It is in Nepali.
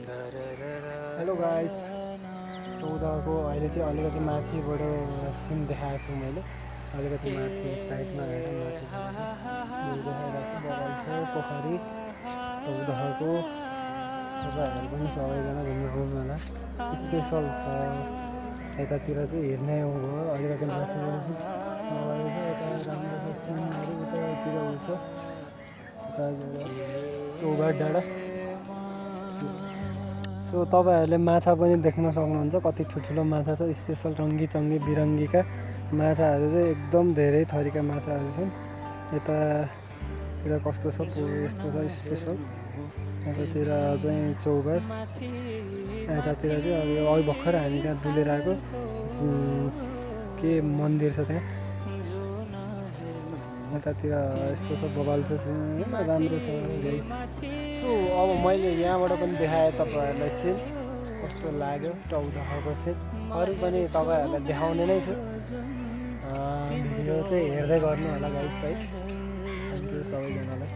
हेलो गाइस, टौदाको अहिले चाहिँ अलिकति माथिबाट सिन देखाएको छु मैले। अलिकति माथि साइडमा हेरेर माथि देखाइरहेको छु। बगाल पोखरी टौदाको। तपाईँहरू पनि सबैजना घुम्नु आउनुहोला, स्पेसल छ। यतातिर चाहिँ हेर्ने हो, अलिकति माथिबाट यतातिर हुन्छ चौघाट डाँडा। सो तपाईँहरूले माछा पनि देख्न सक्नुहुन्छ, कति ठुल्ठुलो माछा छ। स्पेसल रङ्गी चङ्गी बिरङ्गीका माछाहरू चाहिँ एकदम धेरै थरीका माछाहरू छन्। यतातिर कस्तो छ, यस्तो छ स्पेसल। यतातिर चाहिँ चौघाट, यतातिर चाहिँ अब अघि भर्खर हामी त्यहाँ डुलेर आएको के मन्दिर छ त्यहाँ। यतातिर यस्तो छ, बबाल छ, राम्रो छ गाइस। सो अब मैले यहाँबाट पनि देखाएँ तपाईँहरूलाई सिन कस्तो लाग्यो टौदाको सिन। अरू पनि तपाईँहरूलाई देखाउने नै छु। भिडियो चाहिँ हेर्दै गर्नु होला गाइस है। थ्याङ्क यू सबैजनालाई।